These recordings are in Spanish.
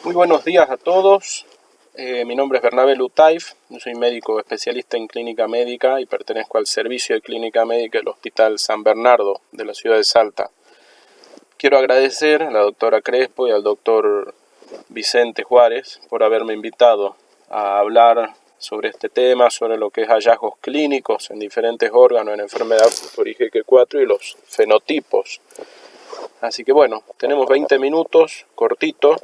Muy buenos días a todos. Mi nombre es Bernabé Lutaif, yo soy médico especialista en clínica médica y pertenezco al servicio de clínica médica del Hospital San Bernardo de la ciudad de Salta. Quiero agradecer a la doctora Crespo y al doctor Vicente Juárez por haberme invitado a hablar sobre este tema, sobre lo que es hallazgos clínicos en diferentes órganos en enfermedad por IgG4 y los fenotipos. Así que bueno, tenemos 20 minutos, cortito,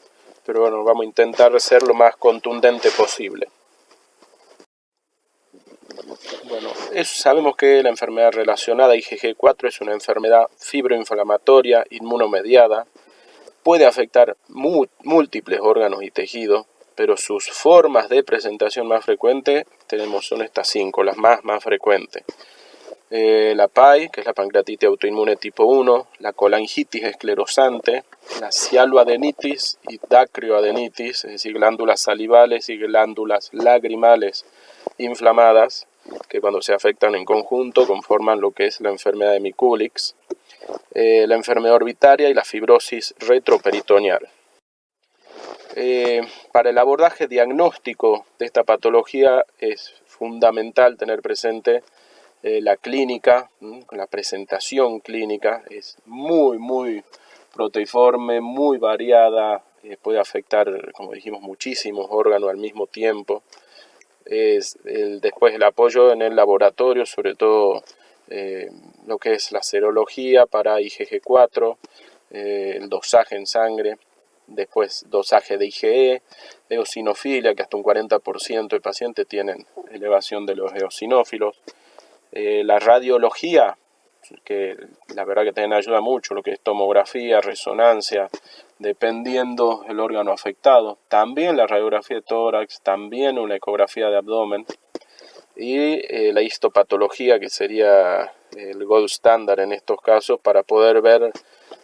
pero bueno, vamos a intentar ser lo más contundente posible. Bueno, sabemos que la enfermedad relacionada a IgG4 es una enfermedad fibroinflamatoria inmunomediada, puede afectar múltiples órganos y tejidos, pero sus formas de presentación más frecuentes son estas 5, las más frecuentes. La PAI, que es la pancreatitis autoinmune tipo 1, la colangitis esclerosante, la cialoadenitis y dacrioadenitis, es decir, glándulas salivales y glándulas lagrimales inflamadas, que cuando se afectan en conjunto conforman lo que es la enfermedad de Mikulicz, la enfermedad orbitaria y la fibrosis retroperitoneal. Para el abordaje diagnóstico de esta patología es fundamental tener presente la clínica, la presentación clínica es muy proteiforme, muy variada, puede afectar, como dijimos, muchísimos órganos al mismo tiempo. Después el apoyo en el laboratorio, sobre todo lo que es la serología para IgG4, el dosaje en sangre, después dosaje de IgE, eosinofilia, que hasta un 40% de pacientes tienen elevación de los eosinófilos. La radiología, que la verdad que también ayuda mucho, lo que es tomografía, resonancia, dependiendo el órgano afectado. También la radiografía de tórax, también una ecografía de abdomen. Y la histopatología, que sería el gold standard en estos casos para poder ver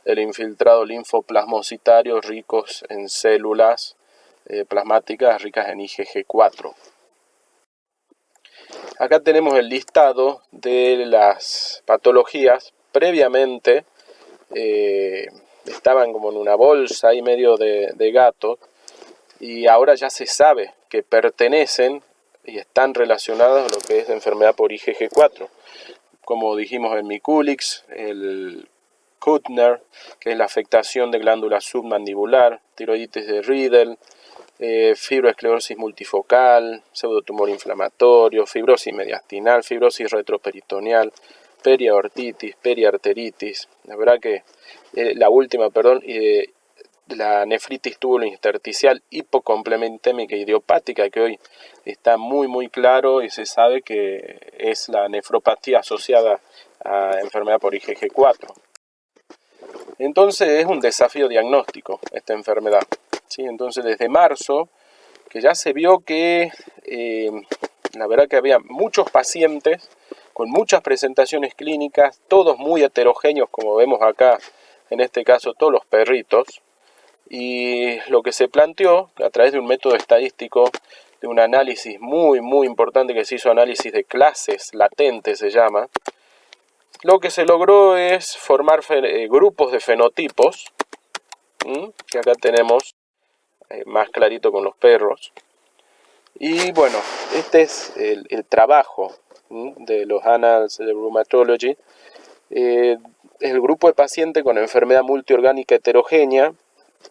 el infiltrado linfoplasmocitario ricos en células plasmáticas ricas en IgG4. Acá tenemos el listado de las patologías. Previamente estaban como en una bolsa ahí medio de gato, y ahora ya se sabe que pertenecen y están relacionadas a lo que es la enfermedad por IgG4. Como dijimos, el Mikulicz, el Kuttner, que es la afectación de glándula submandibular, tiroiditis de Riedel, fibroesclerosis multifocal, pseudotumor inflamatorio, fibrosis mediastinal, fibrosis retroperitoneal, periaortitis, periarteritis. La verdad que la última, la nefritis túbulo-intersticial hipocomplementémica idiopática, que hoy está muy claro y se sabe que es la nefropatía asociada a enfermedad por IgG4. Entonces es un desafío diagnóstico esta enfermedad. ¿Sí? Entonces desde marzo, que ya se vio que la verdad que había muchos pacientes con muchas presentaciones clínicas, todos muy heterogéneos, como vemos acá, en este caso todos los perritos, y lo que se planteó a través de un método estadístico, de un análisis muy importante que se hizo, análisis de clases latentes se llama, lo que se logró es formar grupos de fenotipos, que acá tenemos más clarito con los perros. Y bueno, este es el trabajo de los Annals de Rheumatology. El grupo de pacientes con enfermedad multiorgánica heterogénea,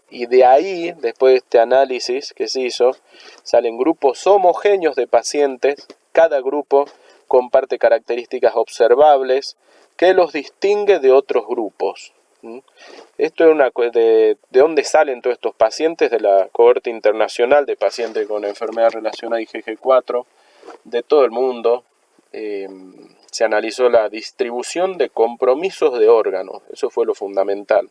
y de ahí, después de este análisis que se hizo, salen grupos homogéneos de pacientes. Cada grupo comparte características observables que los distingue de otros grupos. Esto es de dónde salen todos estos pacientes, de la cohorte internacional de pacientes con enfermedad relacionada a IgG4 de todo el mundo. Se analizó la distribución de compromisos de órganos, eso fue lo fundamental.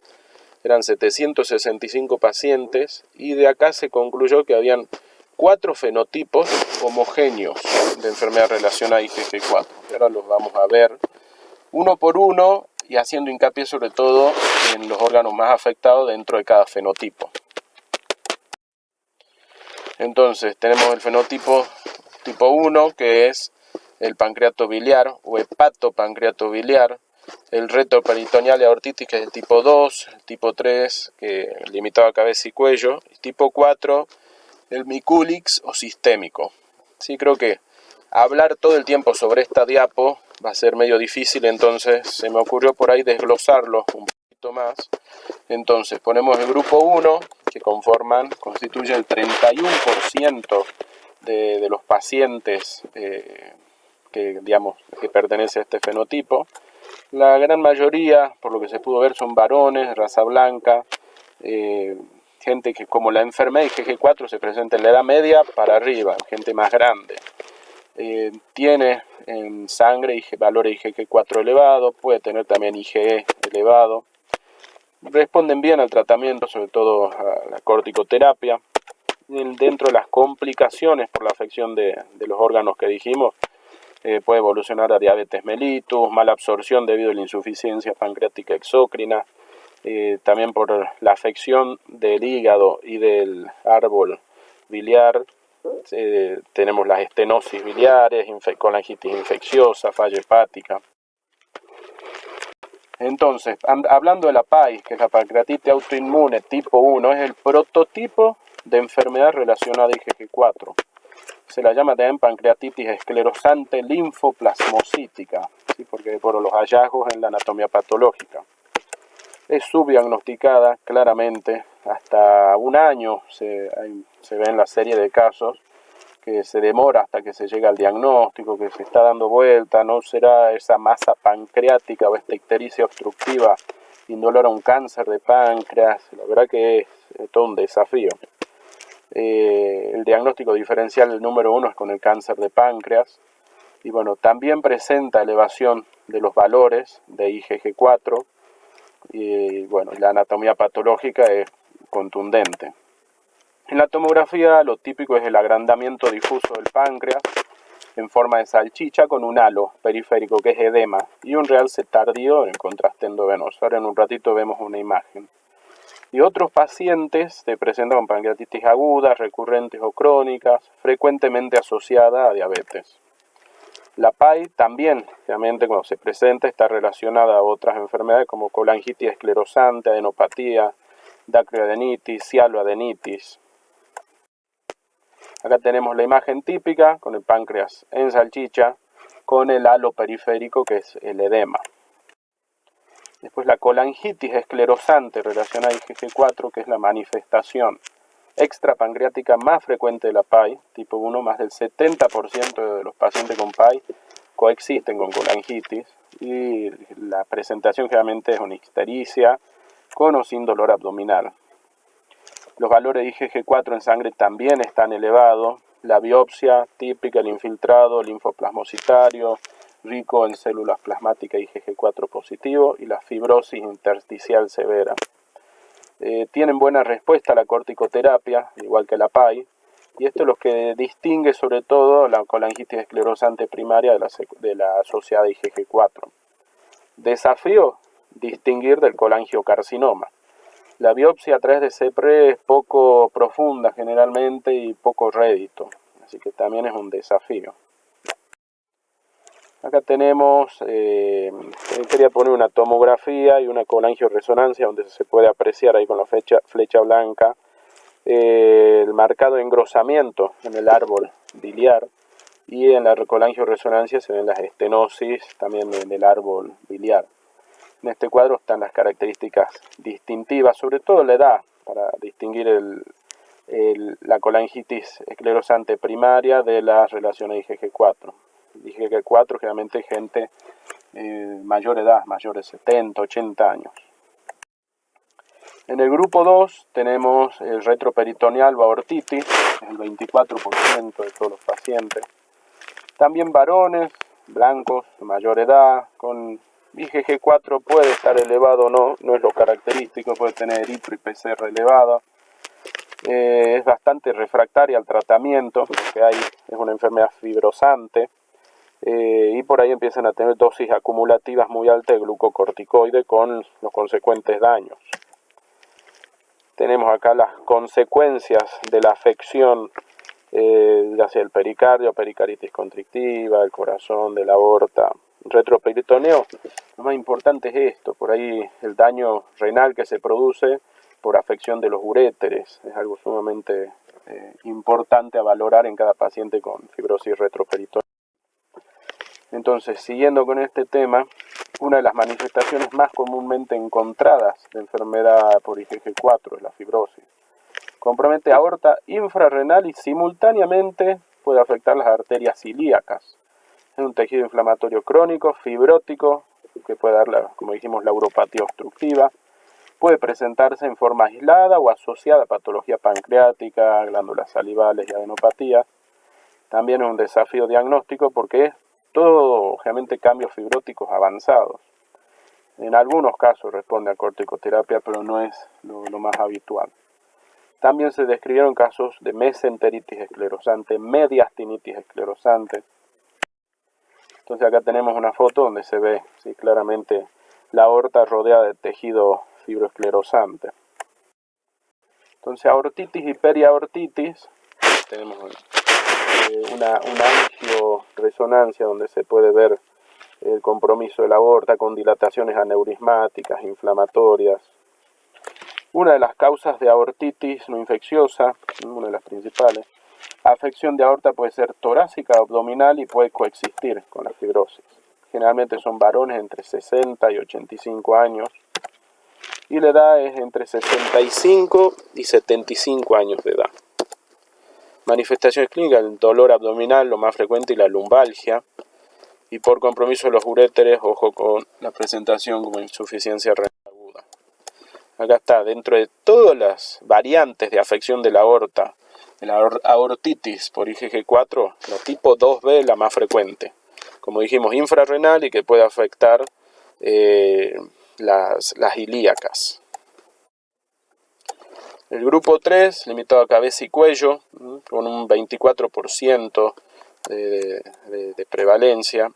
Eran 765 pacientes y de acá se concluyó que habían 4 fenotipos homogéneos de enfermedad relacionada a IgG4. Ahora los vamos a ver uno por uno y haciendo hincapié sobre todo en los órganos más afectados dentro de cada fenotipo. Entonces tenemos el fenotipo tipo 1, que es el pancreato biliar o hepatopancreato biliar. el retroperitoneal y aortitis, que es el tipo 2, el tipo 3, que limitado a cabeza y cuello, y tipo 4, el miculix o sistémico. Sí, creo que hablar todo el tiempo sobre esta diapo va a ser medio difícil, entonces se me ocurrió por ahí desglosarlo un poquito más. Entonces ponemos el grupo 1, que constituye el 31% de los pacientes que pertenece a este fenotipo. La gran mayoría, por lo que se pudo ver, son varones, raza blanca, gente que, como la enfermedad IgG4 se presenta en la edad media para arriba, gente más grande. Tiene en sangre valores IgG4 elevados, puede tener también IgE elevado. Responden bien al tratamiento, sobre todo a la corticoterapia. Dentro de las complicaciones por la afección de los órganos que dijimos, puede evolucionar a diabetes mellitus, mala absorción debido a la insuficiencia pancreática exócrina, también por la afección del hígado y del árbol biliar. Tenemos las estenosis biliares, colangitis infecciosa, falla hepática. Entonces, hablando de la PAI, que es la pancreatitis autoinmune tipo 1, es el prototipo de enfermedad relacionada a IgG4. Se la llama también pancreatitis esclerosante linfoplasmocítica, ¿sí? Porque por los hallazgos en la anatomía patológica. Es subdiagnosticada claramente, hasta un año se ve en la serie de casos, que se demora hasta que se llega al diagnóstico, que se está dando vuelta, no será esa masa pancreática o esta ictericia obstructiva indolora un cáncer de páncreas. La verdad que es todo un desafío. El diagnóstico diferencial, el número 1, es con el cáncer de páncreas. Y bueno, también presenta elevación de los valores de IgG4. Y bueno, la anatomía patológica es contundente. En la tomografía lo típico es el agrandamiento difuso del páncreas en forma de salchicha con un halo periférico que es edema y un realce tardío en el contraste endovenoso. Ahora en un ratito vemos una imagen. Y otros pacientes se presentan con pancreatitis agudas, recurrentes o crónicas, frecuentemente asociada a diabetes. La PAI también, realmente cuando se presenta, está relacionada a otras enfermedades como colangitis esclerosante, adenopatía, dacrioadenitis, cialoadenitis. Acá tenemos la imagen típica con el páncreas en salchicha, con el halo periférico que es el edema. Después la colangitis esclerosante relacionada a IgG4, que es la manifestación extrapancreática más frecuente de la PAI, tipo 1, más del 70% de los pacientes con PAI coexisten con colangitis y la presentación generalmente es una ictericia con o sin dolor abdominal. Los valores de IgG4 en sangre también están elevados. La biopsia típica, el infiltrado linfoplasmocitario, rico en células plasmáticas IgG4 positivo, y la fibrosis intersticial severa. Tienen buena respuesta a la corticoterapia, igual que la PAI, y esto es lo que distingue sobre todo la colangitis esclerosante primaria de la asociada IgG4. Desafío: distinguir del colangiocarcinoma. La biopsia a través de CEPRE es poco profunda generalmente y poco rédito, así que también es un desafío. Acá tenemos, quería poner una tomografía y una colangioresonancia donde se puede apreciar ahí con la flecha blanca el marcado engrosamiento en el árbol biliar, y en la colangioresonancia se ven las estenosis también en el árbol biliar. En este cuadro están las características distintivas, sobre todo la edad, para distinguir la colangitis esclerosante primaria de la relación a IgG4. IgG4 generalmente gente mayor edad, mayor de 70, 80 años. En el grupo 2 tenemos el retroperitoneal o aortitis, es el 24% de todos los pacientes. También varones, blancos, de mayor edad, con IgG4 puede estar elevado o no, no es lo característico, puede tener eritro y PCR elevada. Es bastante refractaria al tratamiento, porque es una enfermedad fibrosante, y por ahí empiezan a tener dosis acumulativas muy altas de glucocorticoide con los consecuentes daños. Tenemos acá las consecuencias de la afección, ya sea el pericardio, pericaritis constrictiva, el corazón, de la aorta, retroperitoneo, lo más importante es esto, por ahí el daño renal que se produce por afección de los uréteres, es algo sumamente importante a valorar en cada paciente con fibrosis retroperitonea. Entonces, siguiendo con este tema, una de las manifestaciones más comúnmente encontradas de enfermedad por IgG4 es la fibrosis. Compromete aorta infrarrenal y simultáneamente puede afectar las arterias ilíacas. Es un tejido inflamatorio crónico, fibrótico, que puede dar, como dijimos, la uropatía obstructiva. Puede presentarse en forma aislada o asociada a patología pancreática, glándulas salivales y adenopatía. También es un desafío diagnóstico porque es todo obviamente cambios fibróticos avanzados. En algunos casos responde a corticoterapia, pero no es lo más habitual. También se describieron casos de mesenteritis esclerosante, mediastinitis esclerosante. Entonces acá tenemos una foto donde se ve claramente la aorta rodeada de tejido fibroesclerosante. Entonces aortitis y periaortitis, tenemos una angioresonancia donde se puede ver el compromiso de la aorta con dilataciones aneurismáticas, inflamatorias. Una de las causas de aortitis no infecciosa, una de las principales, afección de aorta puede ser torácica o abdominal y puede coexistir con la fibrosis. Generalmente son varones entre 60 y 85 años y la edad es entre 65 y 75 años de edad. Manifestaciones clínicas, el dolor abdominal, lo más frecuente, y la lumbalgia. Y por compromiso de los uréteres, ojo con la presentación como insuficiencia renal aguda. Acá está, dentro de todas las variantes de afección de la aorta, de la aortitis por IgG4, la tipo 2B es la más frecuente. Como dijimos, infrarrenal y que puede afectar las ilíacas. El grupo 3, limitado a cabeza y cuello, con un 24% de prevalencia.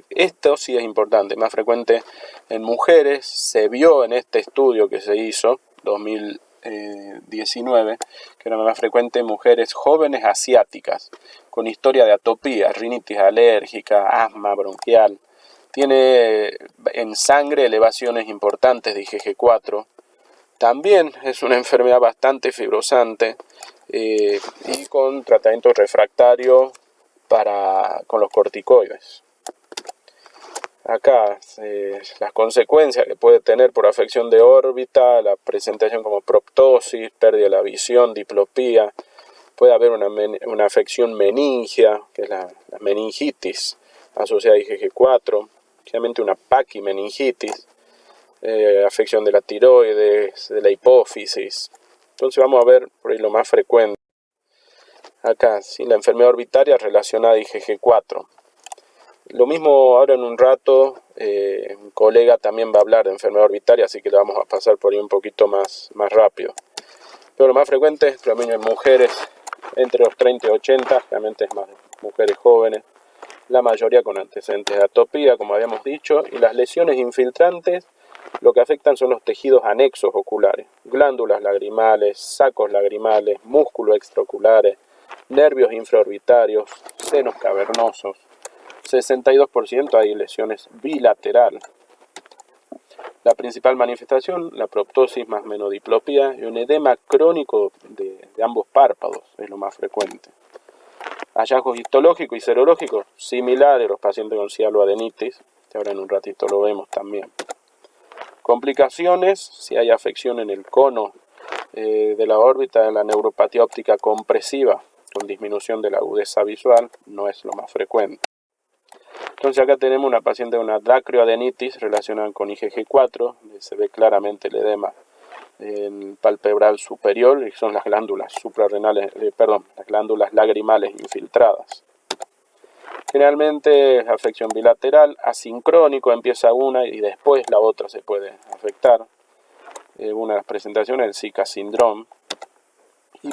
Esto sí es importante, más frecuente en mujeres. Se vio en este estudio que se hizo, 2019, que era más frecuente en mujeres jóvenes asiáticas, con historia de atopía, rinitis alérgica, asma bronquial. Tiene en sangre elevaciones importantes de IgG4. También es una enfermedad bastante fibrosante y con tratamiento refractario con los corticoides. Acá las consecuencias que puede tener por afección de órbita, la presentación como proptosis, pérdida de la visión, diplopía. Puede haber una afección meningia, que es la meningitis asociada a IgG4, generalmente una paquimeningitis. Afección de la tiroides, de la hipófisis. Entonces vamos a ver por ahí lo más frecuente. Acá, sí, la enfermedad orbitaria relacionada a IgG4. Lo mismo ahora en un rato, un colega también va a hablar de enfermedad orbitaria, así que le vamos a pasar por ahí un poquito más rápido. Pero lo más frecuente es en mujeres entre los 30 y 80, realmente es más mujeres jóvenes, la mayoría con antecedentes de atopía, como habíamos dicho, y las lesiones infiltrantes lo que afectan son los tejidos anexos oculares, glándulas lagrimales, sacos lagrimales, músculos extraoculares, nervios infraorbitarios, senos cavernosos. 62% hay lesiones bilaterales. La principal manifestación, la proptosis más menodiplopía y un edema crónico de ambos párpados es lo más frecuente. Hallazgos histológicos y serológicos similares a los pacientes con cialoadenitis, que ahora en un ratito lo vemos también. Complicaciones, si hay afección en el cono de la órbita de la neuropatía óptica compresiva con disminución de la agudeza visual, no es lo más frecuente. Entonces acá tenemos una paciente con una dacryoadenitis relacionada con IgG4, se ve claramente el edema en palpebral superior, que son las glándulas suprarrenales, las glándulas lagrimales infiltradas. Generalmente es afección bilateral, asincrónico, empieza una y después la otra se puede afectar. Una de las presentaciones es el Zika síndrome. Y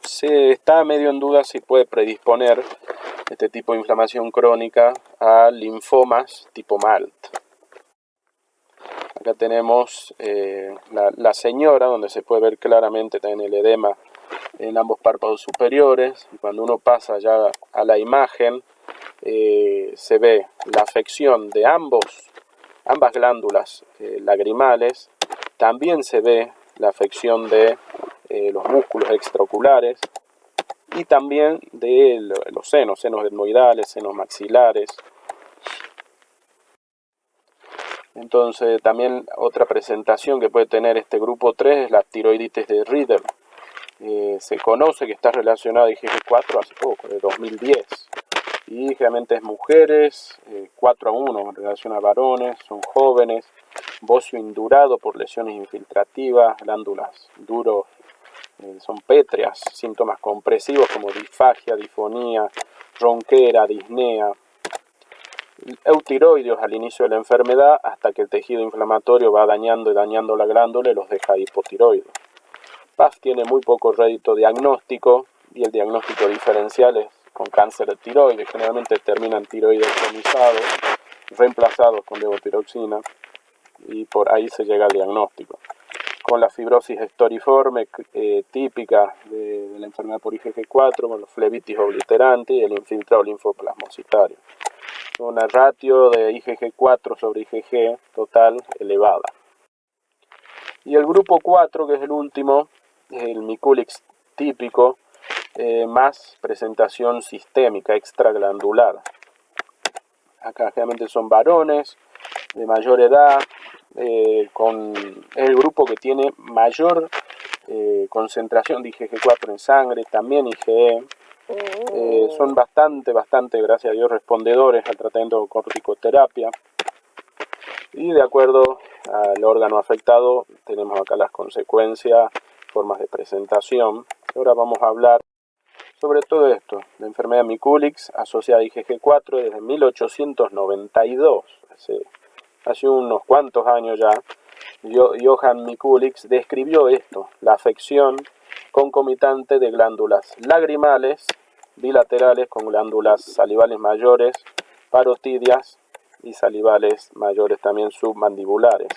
se está medio en duda si puede predisponer este tipo de inflamación crónica a linfomas tipo MALT. Acá tenemos la señora, donde se puede ver claramente también el edema en ambos párpados superiores. Y cuando uno pasa ya a la imagen, se ve la afección de ambas glándulas lagrimales. También se ve la afección de los músculos extraoculares y también de los senos etmoidales, senos maxilares. Entonces también otra presentación que puede tener este grupo 3 es la tiroiditis de Rieder. Se conoce que está relacionada a IgG4 hace poco, de 2010. Y generalmente es mujeres, 4-1 en relación a varones, son jóvenes, bocio indurado por lesiones infiltrativas, glándulas duros, son pétreas, síntomas compresivos como disfagia, difonía, ronquera, disnea, eutiroideos al inicio de la enfermedad hasta que el tejido inflamatorio va dañando la glándula y los deja hipotiroides. PAF tiene muy poco rédito diagnóstico y el diagnóstico diferencial es con cáncer de tiroides. Generalmente terminan tiroides cronizados, reemplazados con levotiroxina y por ahí se llega al diagnóstico. Con la fibrosis estoriforme típica de la enfermedad por IgG4, con los flebitis obliterantes y el infiltrado linfoplasmocitario. Una ratio de IgG4 sobre IgG total elevada. Y el grupo 4, que es el último, es el Miculix típico, más presentación sistémica, extraglandular. Acá generalmente son varones de mayor edad, es el grupo que tiene mayor concentración de IgG4 en sangre, también IgE. Son bastante, gracias a Dios, respondedores al tratamiento con corticoterapia. Y de acuerdo al órgano afectado, tenemos acá las consecuencias, formas de presentación. Ahora vamos a hablar sobre todo esto, la enfermedad Miculix asociada a IgG4 desde 1892, hace unos cuantos años ya. Johann Miculix describió esto, la afección concomitante de glándulas lagrimales bilaterales con glándulas salivales mayores, parotidias y salivales mayores también submandibulares.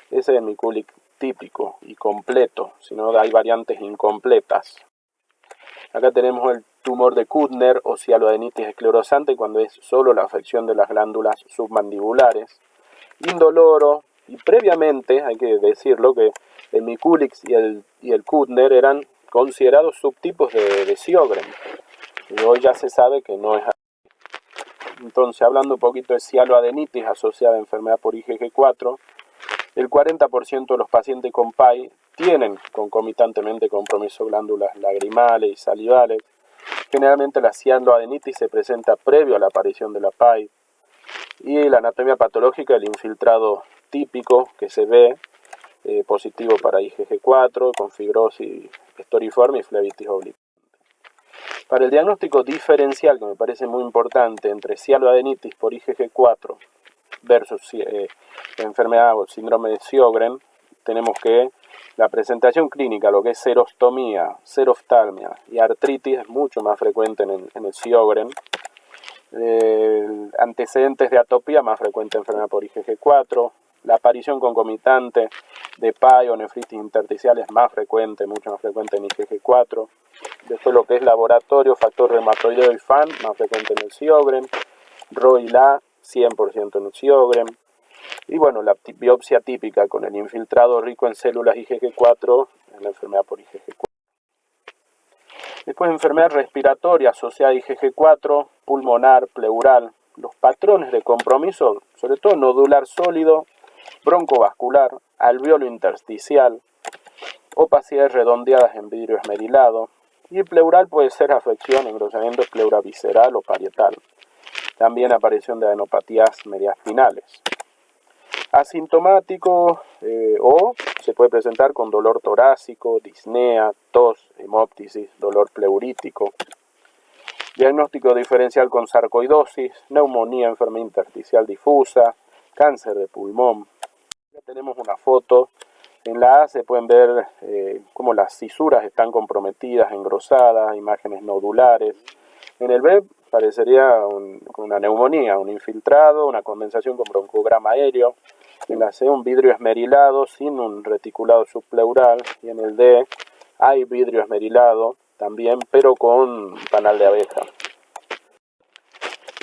Ese es el Miculix típico y completo, si no hay variantes incompletas. Acá tenemos el tumor de Kuttner o cialoadenitis esclerosante cuando es solo la afección de las glándulas submandibulares. Indoloro, y previamente hay que decirlo que el Miculix y el Kuttner eran considerados subtipos de Sjögren. Y hoy ya se sabe que no es así. Entonces, hablando un poquito de cialoadenitis asociada a enfermedad por IgG4, el 40% de los pacientes con PAI tienen concomitantemente compromiso glándulas lagrimales y salivales. Generalmente la cialoadenitis se presenta previo a la aparición de la PAI. Y la anatomía patológica, el infiltrado típico que se ve positivo para IgG4 con fibrosis estoriforme y flebitis obliterante. Para el diagnóstico diferencial, que me parece muy importante, entre cialoadenitis por IgG4 versus enfermedad o síndrome de Sjögren, tenemos que la presentación clínica, lo que es serostomía, seroftalmia y artritis, es mucho más frecuente en el Sjögren. Antecedentes de atopía, más frecuente enfermedad por IgG4. La aparición concomitante de PAI o nefritis intersticial es más frecuente, mucho más frecuente en IgG4. Después lo que es laboratorio, factor reumatoideo y FAN, más frecuente en el Sjögren. RO y LA, 100% en el Sjögren. Y bueno, la biopsia típica con el infiltrado rico en células IgG4 en la enfermedad por IgG4. Después enfermedad respiratoria asociada a IgG4, pulmonar, pleural. Los patrones de compromiso, sobre todo nodular sólido, broncovascular, alveolo intersticial, opacidades redondeadas en vidrio esmerilado. Y pleural puede ser afección, engrosamiento pleura visceral o parietal. También aparición de adenopatías mediastinales. Asintomático o se puede presentar con dolor torácico, disnea, tos, hemóptisis, dolor pleurítico. Diagnóstico diferencial con sarcoidosis, neumonía, enfermedad intersticial difusa, cáncer de pulmón. Ya tenemos una foto. En la A se pueden ver cómo las cisuras están comprometidas, engrosadas, imágenes nodulares. En el B parecería una neumonía, un infiltrado, una condensación con broncograma aéreo. En la C un vidrio esmerilado sin un reticulado subpleural. Y en el D hay vidrio esmerilado también, pero con panal de abeja.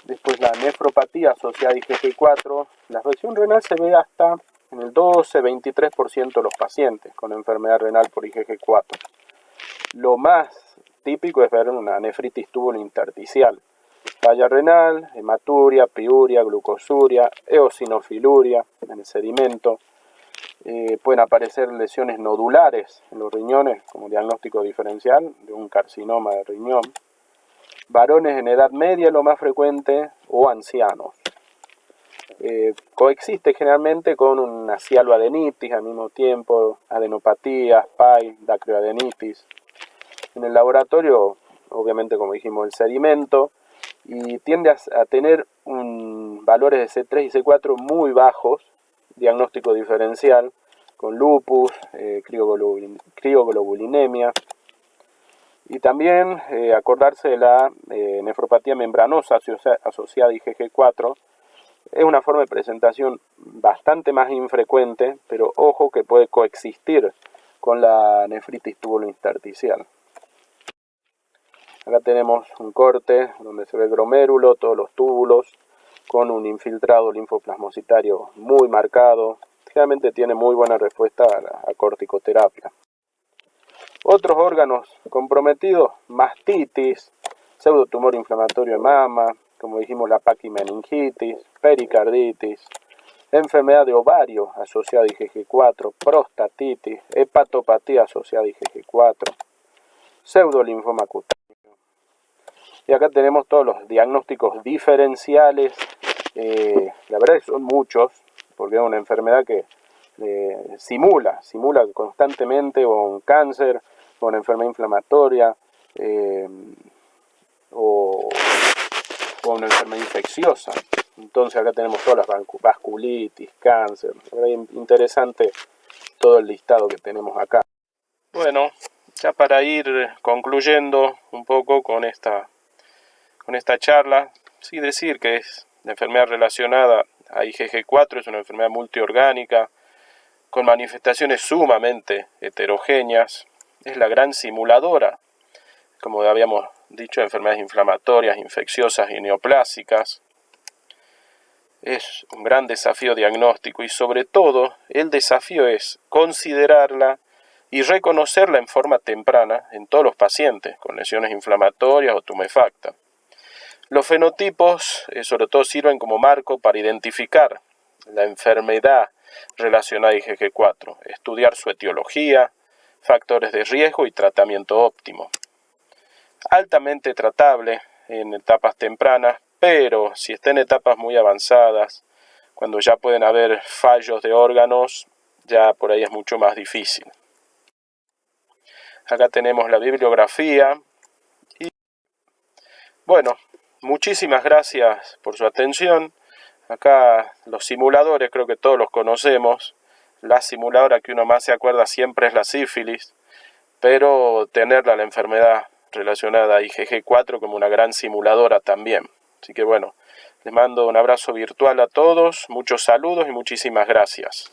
Después la nefropatía asociada a IgG4. La afección renal se ve hasta en el 12-23% de los pacientes con enfermedad renal por IgG4. Lo más típico es ver una nefritis túbulo-intersticial, falla renal, hematuria, piuria, glucosuria, eosinofiluria en el sedimento. Pueden aparecer lesiones nodulares en los riñones como diagnóstico diferencial de un carcinoma de riñón. Varones en edad media lo más frecuente o ancianos. Coexiste generalmente con una cialoadenitis al mismo tiempo, adenopatía, SPAI, dacrioadenitis. En el laboratorio, obviamente como dijimos, el sedimento, y tiende a tener valores de C3 y C4 muy bajos, diagnóstico diferencial, con lupus, crioglobulinemia, y también acordarse de la nefropatía membranosa asociada a IgG4. Es una forma de presentación bastante más infrecuente, pero ojo que puede coexistir con la nefritis túbulo-intersticial. Acá tenemos un corte donde se ve el glomérulo, todos los túbulos, con un infiltrado linfoplasmocitario muy marcado. Generalmente tiene muy buena respuesta a corticoterapia. Otros órganos comprometidos, mastitis, pseudotumor inflamatorio de mama, como dijimos la paquimeningitis, pericarditis, enfermedad de ovario asociada a IgG4, prostatitis, hepatopatía asociada a IgG4, pseudolinfoma cutáneo. Y acá tenemos todos los diagnósticos diferenciales. La verdad que son muchos, porque es una enfermedad que simula constantemente o un cáncer, o una enfermedad inflamatoria, o una enfermedad infecciosa. Entonces acá tenemos todas las vasculitis, cáncer. Es interesante todo el listado que tenemos acá. Bueno, ya para ir concluyendo un poco con esta charla, sí decir que es la enfermedad relacionada a IgG4, es una enfermedad multiorgánica, con manifestaciones sumamente heterogéneas, es la gran simuladora, como habíamos dicho, de enfermedades inflamatorias, infecciosas y neoplásicas. Es un gran desafío diagnóstico y sobre todo el desafío es considerarla y reconocerla en forma temprana en todos los pacientes con lesiones inflamatorias o tumefactas. Los fenotipos sobre todo sirven como marco para identificar la enfermedad relacionada a IgG4, estudiar su etiología, factores de riesgo y tratamiento óptimo. Altamente tratable en etapas tempranas, pero si está en etapas muy avanzadas, cuando ya pueden haber fallos de órganos, ya por ahí es mucho más difícil. Acá tenemos la bibliografía y bueno, muchísimas gracias por su atención. Acá los simuladores creo que todos los conocemos. La simuladora que uno más se acuerda siempre es la sífilis, pero tenerla la enfermedad relacionada a IgG4 como una gran simuladora también. Así que bueno, les mando un abrazo virtual a todos, muchos saludos y muchísimas gracias.